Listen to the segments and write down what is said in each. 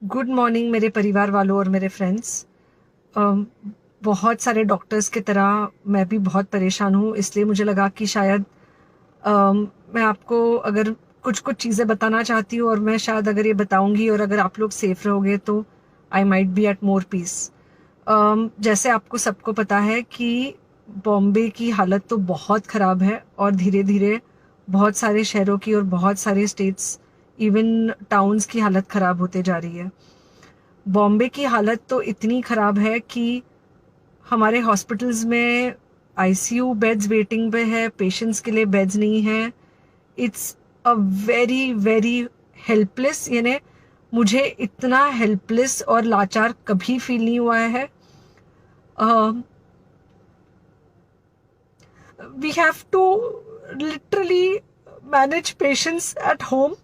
Good morning मेरे परिवार वालों और मेरे फ्रेंड्स। बहुत सारे डॉक्टर्स की तरह मैं भी बहुत परेशान हूँ, इसलिए मुझे लगा कि शायद मैं आपको अगर कुछ कुछ चीज़ें बताना चाहती हूँ और मैं शायद अगर ये बताऊँगी और अगर आप लोग सेफ रहोगे तो I might be at more peace. जैसे आपको सबको पता है कि बॉम्बे की हालत तो बहुत ख़राब है और धीरे धीरे बहुत सारे शहरों की और बहुत सारे स्टेट्स, इवन टाउन्स की हालत ख़राब होते जा रही है। बॉम्बे की हालत तो इतनी ख़राब है कि हमारे हॉस्पिटल्स में आईसीयू बेड्स वेटिंग पे है, पेशेंट्स के लिए बेड्स नहीं है। It's a very very helpless, यानी मुझे इतना हेल्पलेस और लाचार कभी फील नहीं हुआ है। We have to literally manage patients at home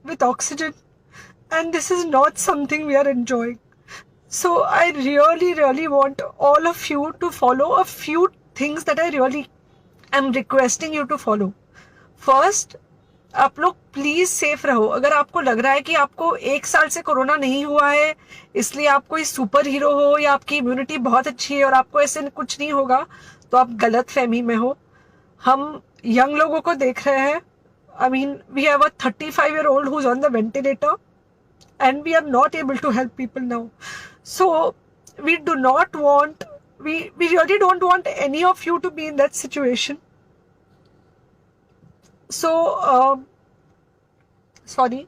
with oxygen, and this is not something we are enjoying. So I really want all of you to follow a few things that I really am requesting you to follow. First, आप लोग please safe रहो। अगर आपको लग रहा है कि आपको एक साल से कोरोना नहीं हुआ है इसलिए आप कोई सुपर हीरो हो या आपकी इम्यूनिटी बहुत अच्छी है और आपको ऐसे कुछ नहीं होगा, तो आप गलत फहमी में हो। हम यंग लोगों को देख रहे हैं। I mean we have a 35-year-old who's on the ventilator and we are not able to help people now. So we do not want, we really don't want any of you to be in that situation. So sorry,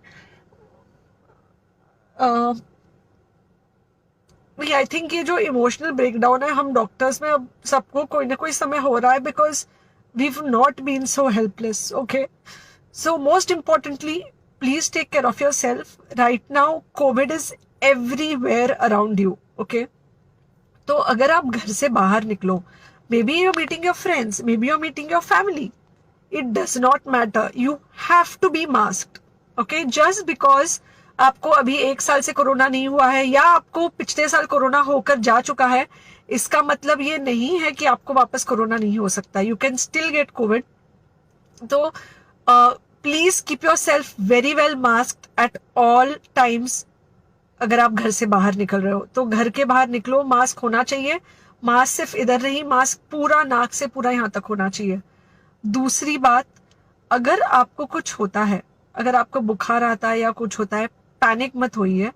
I think ये जो emotional breakdown है हम doctors में अब सबको कोई ना कोई समय हो रहा है, because we not been so helpless. Okay, so most importantly please take care of yourself. Right now covid is everywhere around you. Okay, तो अगर आप घर से बाहर निकलो, maybe you're meeting your friends, maybe you're meeting your family, it does not matter, you have to be masked. Okay, just because आपको अभी एक साल से कोरोना नहीं हुआ है या आपको पिछले साल कोरोना होकर जा चुका है, इसका मतलब ये नहीं है कि आपको वापस कोरोना नहीं हो सकता। You can still get covid. तो please keep yourself very well masked at all times. अगर आप घर से बाहर निकल रहे हो तो घर के बाहर निकलो, मास्क होना चाहिए। मास्क सिर्फ इधर नहीं, मास्क पूरा नाक से पूरा यहाँ तक होना चाहिए। दूसरी बात, अगर आपको कुछ होता है, अगर आपको बुखार आता है या कुछ होता है, पैनिक मत होइए।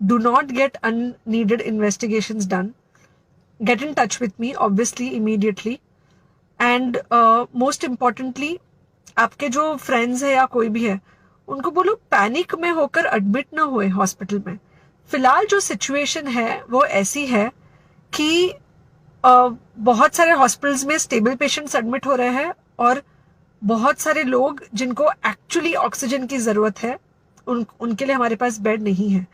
Do not get unneeded investigations done. Get in touch with me obviously immediately. And most importantly, आपके जो फ्रेंड्स है या कोई भी है उनको बोलो पैनिक में होकर एडमिट ना हुए हॉस्पिटल में। फिलहाल जो सिचुएशन है वो ऐसी है कि बहुत सारे हॉस्पिटल्स में स्टेबल पेशेंट्स एडमिट हो रहे हैं और बहुत सारे लोग जिनको एक्चुअली ऑक्सीजन की जरूरत है उनके लिए हमारे पास बेड नहीं है।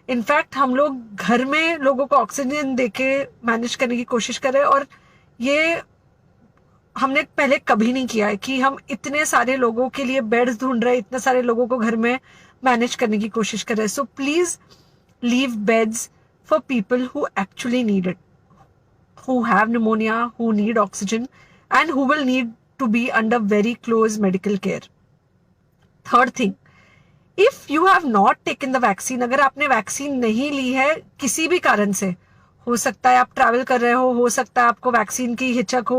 इनफैक्ट हम लोग घर में लोगों को ऑक्सीजन देके मैनेज करने की कोशिश कर रहे हैं, और ये हमने पहले कभी नहीं किया है कि हम इतने सारे लोगों के लिए बेड्स ढूंढ रहे हैं, इतने सारे लोगों को घर में मैनेज करने की कोशिश कर रहे हैं। So please leave beds for people who actually need it, who have pneumonia, who need oxygen, and who will need to be under very close medical care. Third thing, if you have not taken the vaccine, अगर आपने vaccine नहीं ली है किसी भी कारण से, हो सकता है आप ट्रैवल कर रहे हो सकता है आपको वैक्सीन की हिचक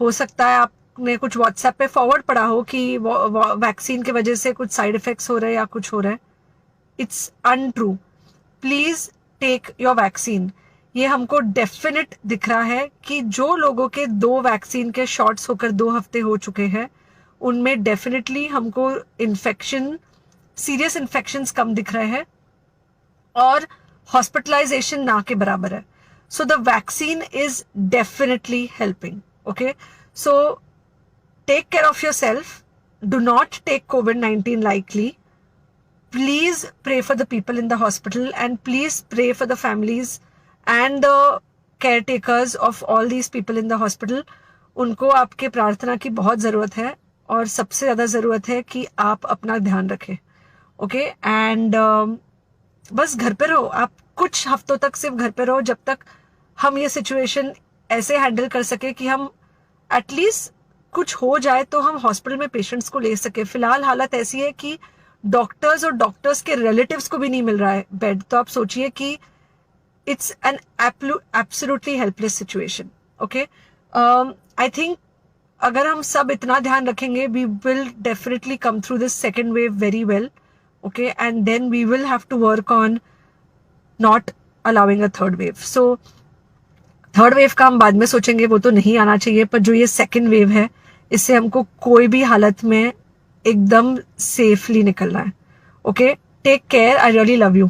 हो सकता है आपने कुछ व्हाट्सएप पे फॉरवर्ड पढ़ा हो कि वैक्सीन की वजह से कुछ साइड इफेक्ट्स हो रहे हैं या कुछ हो रहा है। It's untrue. Please take your vaccine. ये हमको डेफिनेट दिख रहा है कि जो लोगों के 2 वैक्सीन के शॉट्स होकर 2 हफ्ते हो चुके हैं उनमें डेफिनेटली हमको इन्फेक्शन, सीरियस इन्फेक्शंस कम दिख रहे हैं और हॉस्पिटलाइजेशन ना के बराबर है। So the vaccine is definitely helping. Okay, so take care of yourself, do not take COVID-19 lightly. Please pray for the people in the hospital and please pray for the families and the caretakers of all these people in the hospital. उनको आपके प्रार्थना की बहुत ज़रूरत है और सबसे ज़्यादा ज़रूरत है कि आप अपना ध्यान रखें। ओके, एंड बस घर पे रहो। आप कुछ हफ्तों तक सिर्फ घर पे रहो जब तक हम ये सिचुएशन ऐसे हैंडल कर सके कि हम एटलीस्ट कुछ हो जाए तो हम हॉस्पिटल में पेशेंट्स को ले सके। फिलहाल हालत ऐसी है कि डॉक्टर्स और डॉक्टर्स के रिलेटिव्स को भी नहीं मिल रहा है बेड, तो आप सोचिए कि it's an absolutely helpless situation. Okay, I think अगर हम सब इतना ध्यान रखेंगे, we will definitely come through this second wave very well. Okay, and then we will have to work on not allowing a third wave. So third wave का हम बाद में सोचेंगे, वो तो नहीं आना चाहिए, पर जो ये सेकेंड वेव है इससे हमको कोई भी हालत में एकदम सेफली निकलना है. Okay, take care, I really love you.